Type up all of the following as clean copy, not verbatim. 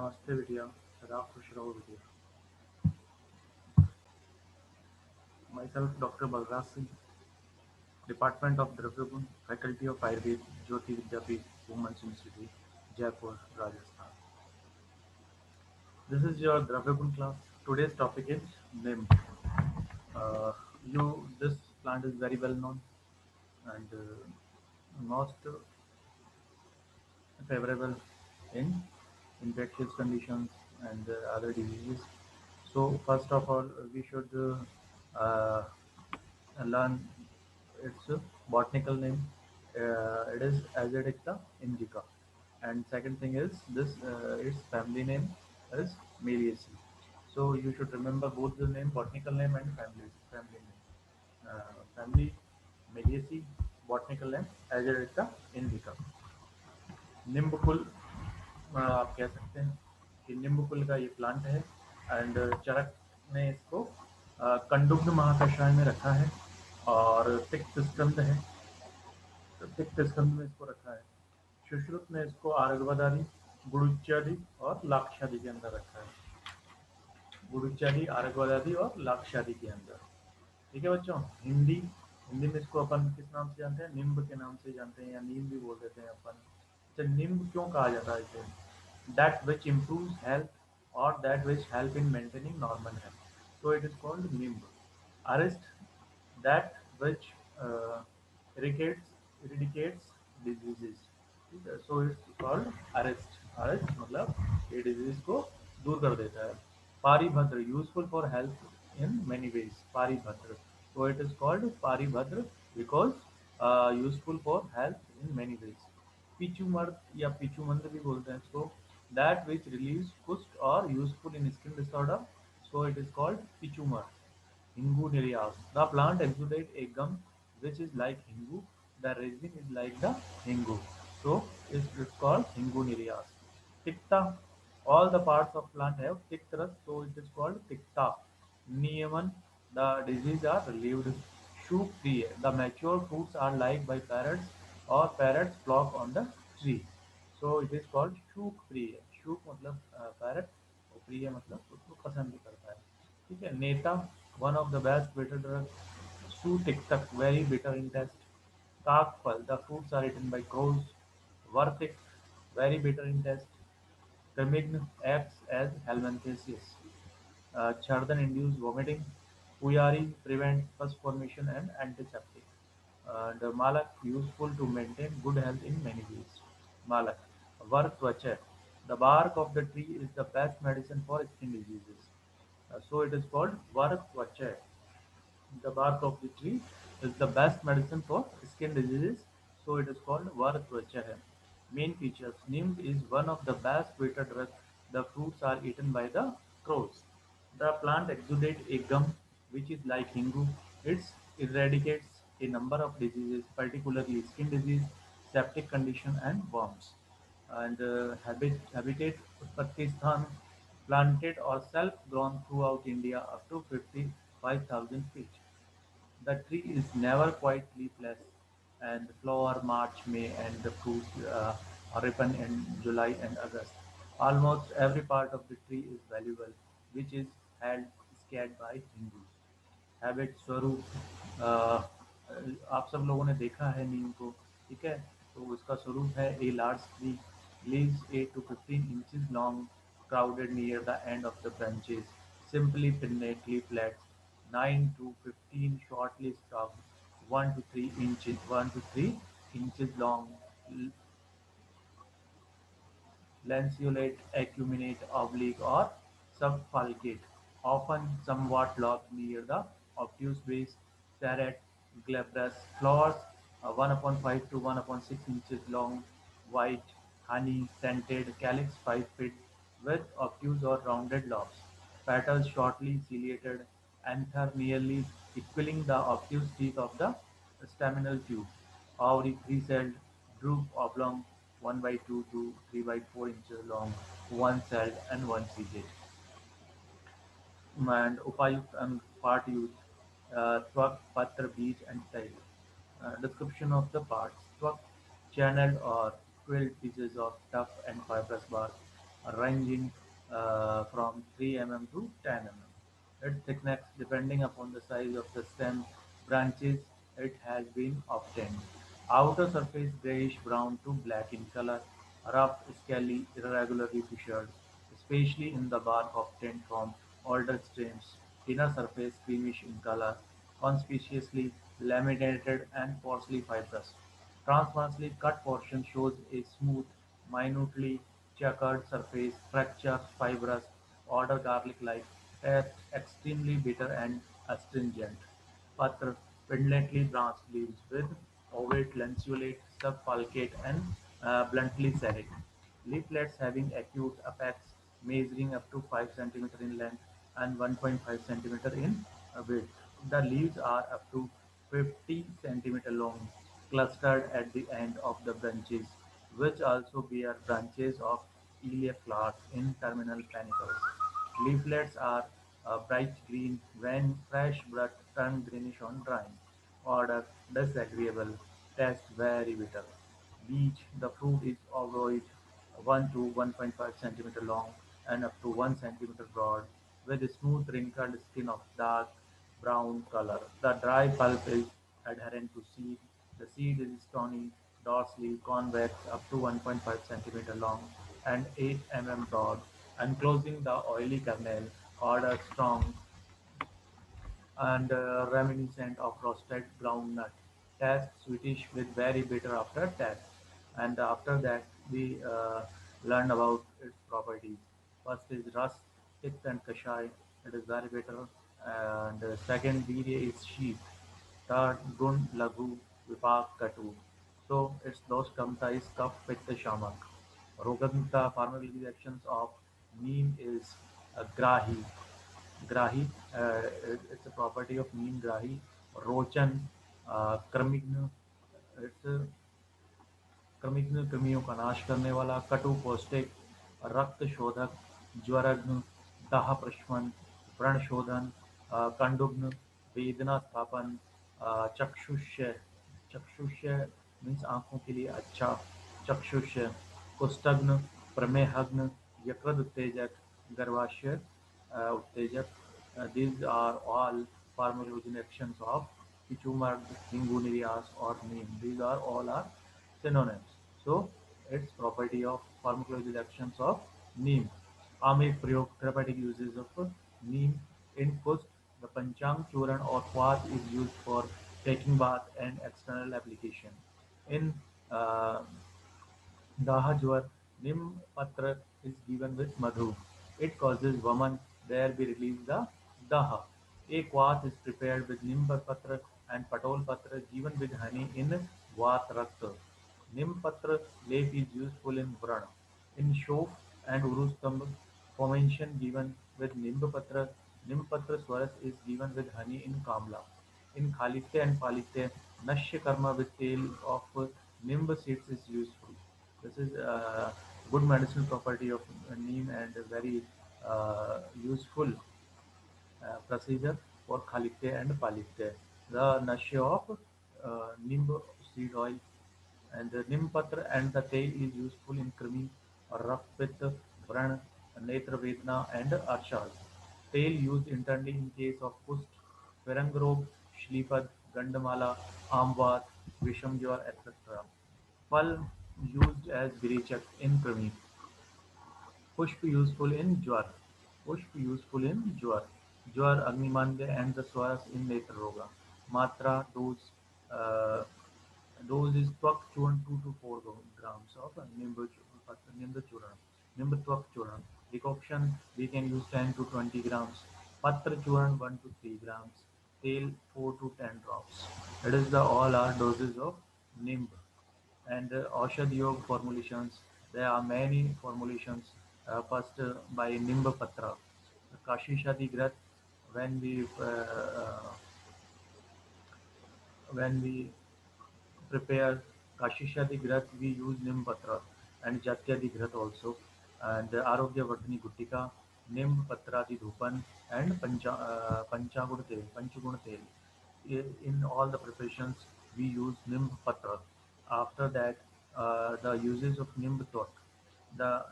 नमस्ते बिटिया। सदा खुश रहो बिटिया। Myself doctor Balraj Singh, department of Dravyaguna, faculty of Ayurveda, Jyoti Vidyapeeth, women's institute, Jaipur, Rajasthan. This is your Dravyagun class. Today's topic is NIM. Uh, this plant is very well known and most favorable in infectious conditions and other diseases. So first of all, we should learn its botanical name. It is Azadirachta indica. And second thing is this its family name is Meliaceae. So you should remember both the name, botanical name and family name. Family Meliaceae, botanical name Azadirachta indica. निम्बकुल आप कह सकते हैं कि निम्बकुल का ये plant है and चरक ने इसको कंडुग्न महाकषाय में रखा है और पित्त स्कंद है, तो पित्त स्कंद में इसको रखा है। सुश्रुत ने इसको आर्गवदादि, गुड़ुच्यादि और लाक्षादि के अंदर रखा है। गुड़ुच्यादि, आर्गवदादि और लाक्षादि के अंदर। ठीक है बच्चों। हिंदी हिंदी में इसको अपन किस नाम से जानते हैं? निम्ब के नाम से जानते हैं या नीम भी बोल देते हैं अपन। अच्छा, निम्ब क्यों कहा जाता है इसे? That which improves health or that which help in maintaining normal health, so it is called nimb. Arrest, that which uh, eradicates diseases. ठीक है, so it's called arrest. Arrest मतलब ये disease को दूर कर देता है। पारिभद्र, useful for health in many ways. पारिभद्र, so it is called पारिभद्र because useful for health in many ways. पिचुमर्द या पिचुमंद भी बोलते हैं इसको। दैट विच रिलीव्स कुष्ठ और useful in skin disorder, so it is called पिचुमर्द. Hingu nereas. The plant exudates a gum which is like Hingu. The resin is like the Hingu. So it's called Hingu nereas. Tikta. All the parts of plant have tiktras, so it is called Tikta. Niyaman. The disease are relieved. Shukriya. The mature fruits are liked by parrots or parrots flock on the tree. So it is called Shukriya. Shuk मतलब parrot और प्रिय मतलब उसको पसंद भी करता है। ठीक है। नेता, one of the best bitter drug. सू टिकटक, वेरी बिटर इन टेस्ट. काकफल, the fruits are eaten by crows. वर्तिक, very bitter in taste. Termign acts as helminthiasis. Chardon induce vomiting. Puyari prevent pus formation and antiseptic. And Malak useful to maintain good health in many ways. Malak. Var tvacha. The bark of the tree is the best medicine for skin diseases. So it is called Var tvacha. The bark of the tree is the best medicine for skin diseases, so it is called Vartvacha. Main features: Neem is one of the best bitter drugs. The fruits are eaten by the crows. The plant exudates a gum which is like Hingu. It eradicates a number of diseases, particularly skin disease, septic condition, and worms. And habitat उत्पत्ति स्थान, planted or self-grown throughout India up to 55,000 feet. The tree is never quite leafless, and flower March, May, and the fruits ripen in July and August. Almost every part of the tree is valuable, which is held scared by Hindus. Habit स्वरूप आप सब लोगों ने देखा है नीम को। ठीक है, तो उसका स्वरूप है a large tree, leaves 8 to 15 inches long, crowded near the end of the branches, simply pinnately flat, 9 to 15 shortly stalked, 1 to 3 inches long, lanceolate, acuminate, oblique, or subfalcate, often somewhat lobed near the obtuse base. Serrate, glabrous, flowers 1/5 to 1/6 inches long, white, honey, scented, calyx 5 feet, with obtuse or rounded lobes. Petals shortly ciliated, anther nearly equaling the obtuse teeth of the staminal tube. Ovary three-celled, drupe oblong, 1/2 to 3/4 inches long, one-celled and one-seeded. And Upayukt and part used, Twak, Patra, Beej and tail. Description of the parts. Twak, channeled or quilled pieces of tough and fibrous bark. ranging from 3 mm to 10 mm. Its thickness, depending upon the size of the stem branches it has been obtained. Outer surface grayish brown to black in color, rough, scaly, irregularly fissured, especially in the bark obtained from older stems. Inner surface creamish in color, conspicuously laminated and coarsely fibrous. Transversely cut portion shows a smooth, minutely checkered surface, fracture, fibrous, odor garlic-like, taste extremely bitter and astringent. Patra, pendently branched leaves with ovate, lanceolate, subfalcate and bluntly serrate. Leaflets having acute apex measuring up to 5 cm in length and 1.5 cm in width. The leaves are up to 50 cm long, clustered at the end of the branches, which also bear branches of elae flowers in terminal panicles. Leaflets are bright green when fresh but turn greenish on drying. Odor disagreeable, taste very bitter. Beech, the fruit is ovoid, 1 to 1.5 centimeter long and up to 1 centimeter broad, with a smooth wrinkled skin of dark brown color. The dry pulp is adherent to seed. The seed is stony, dorsally convex up to 1.5 centimeter long and 8 mm broad, enclosing the oily kernel, odor strong and reminiscent of roasted groundnut. Taste sweetish with very bitter after taste. And after that, we learn about its properties. First is rust, thick and kashai. It is very bitter. And second, virya is sheep. Third, gun, lagu, vipak, katu. So its dos kamta is kaf, pitta, shamak. Roganta pharmacological reactions of neem is grahi. Grahi, it's a property of neem grahi. Rochan, क्रमिग्न, it's क्रमिग्न कृमियों का नाश करने वाला, कटु पौष्टिक, रक्त शोधक, ज्वरग्न, दाह प्रशमन, व्रण शोधन, कंडुग्न, वेदना स्थापन, चक्षुष्य, चक्षुष्य मीन्स आंखों के लिए अच्छा, चक्षुष्य, कुष्ठग्न, प्रमेहग्न, यकृत उत्तेजक, गर्भाशय उत्तेजक. These are all pharmacological actions of Pichumar, Hingunias or neem. These are all are synonyms. So its property of pharmacological actions of neem. Amik Prayog, therapeutic uses of neem in Kust. The Panchang Churan or Quat is used for taking bath and external application. In uh, Dahajwar, Nim Patra is given with Madhu. It causes Vaman, there be released the Daha. A Kwat is prepared with Nimba Patra and Patol Patra given with honey in Vat Rakta. Nim Patra leaf is useful in Vrana. In Shof and Urustamba, formation given with Nimbapatra. Nimpatra Swaras is given with honey in Kamla. In Khalite and Palite, Nashya Karma with tail of Nimba seeds is useful. This is a good medicinal property of neem and a very useful procedure for Khalite and Palite. The nashe of neem seed oil and the neem patra and the tail is useful in krimi, rough with vran, netra vedna and arshad. Tail used internally in case of kust, Virangrog, Shlipad, Gandamala, Amvat, Vishamjwar, etc. Fal used as Girichak in Krimi. Pushp useful in Jwar. Pushp useful in Jwar. Jwar, Agnimandya and the Swaras in Netra Roga. Matra dose. Uh, dose is Twak Churn 2 to 4 grams of Nimba Churn. Nimba Twak Churn. Decoction we can use 10 to 20 grams. Patra Churn 1 to 3 grams. Tail 4 to 10 drops. It is the all are doses of Nimb and Aushad Yog formulations. There are many formulations. First by Nimba Patra, Kashi Shadi Grat. When we when we prepare Kashishadi Grat, we use Nim Patra and Jatyadi Grat also, and Arogya Vardhani Guttika, Nim Patradi Dhupan, and Panchagun Tel, Panchagun Tel. In all the preparations, we use Nim Patra. After that, the uses of Nimb Twak. the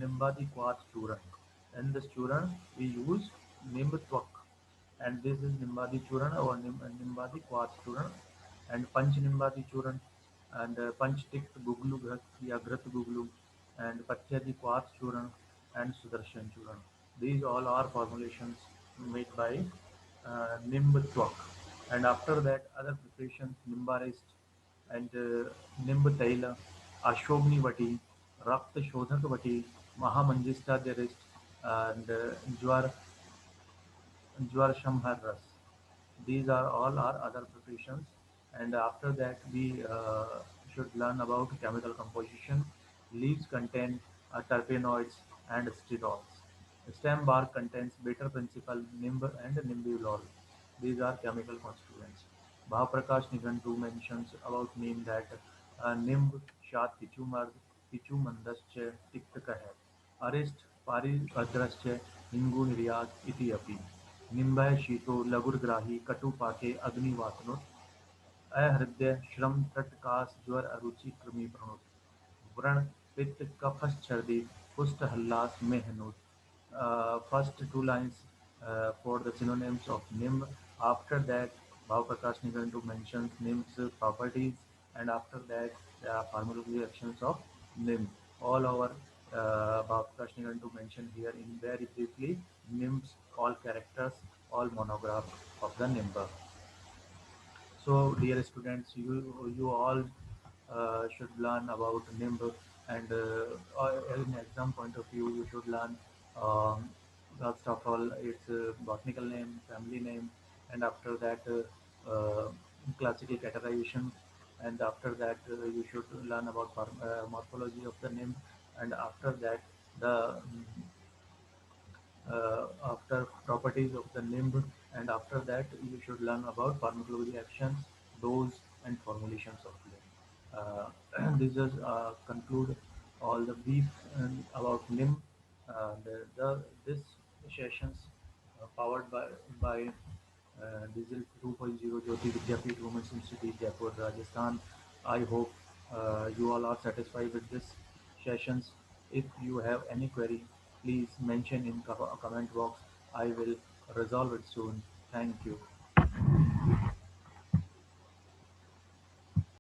Nimbadi Quartz Churan. In this Churan, we use Nimbatwak, and this is Nimbadi Churan or Nimbadi Quartz Churan, and Panch Nimbadi Churan, and Panch Tikt Guglu Ghat ya Ghat Guglu, and Patyadi Quartz Churan, and Sudarshan Churan. These all are formulations made by Nimbatwak. And after that, other preparations, Nimbarist and Nimb Taila, Ashogni Vati, Rakt Shodhak Vati, Mahamanjista Derist, and Jwar Shamhar Ras. These are all our other preparations. And after that, we should learn about chemical composition. Leaves contain terpenoids and sterols. Stem bark contains beta principle, nimb and nimbulol. These are chemical constituents. Bhaprakash Nigantu mentions about neem that nimb shat tichumard tichumandascha tiktaka hai. Arist paribhadrascha hingu niryat iti api. निम्बय शीतो लघुर्ग्राही कटुपाके अग्निवातनुत अहृदय श्रम तटकास ज्वर अरुचि कृमि प्रणुत व्रण पित्त कफश्चर्दी कुष्ठ हल्लास मेहनूत. First two lines for the synonyms of nim. After that, Bhav Prakash Nigantu mentions nim's properties, and after that, the pharmacology actions of nim. All our Bhav Prakash Nigantu mentioned here in very briefly nim's all characters, all monographs of the nimba. So, dear students, you all should learn about NIMB, and in exam point of view, you should learn um, first of all its botanical name, family name, and after that classical categorization, and after that you should learn about morphology of the NIMB, and after that the after properties of the nimb, and after that you should learn about pharmacology actions, dose, and formulations of limb. This is conclude all the brief about limb. This sessions powered by Diesel 2.0 Jyoti Vidyapeeth Women's Institute, Jaipur, Rajasthan. I hope you all are satisfied with this sessions. If you have any query, please mention in comment box. I will resolve it soon. Thank you.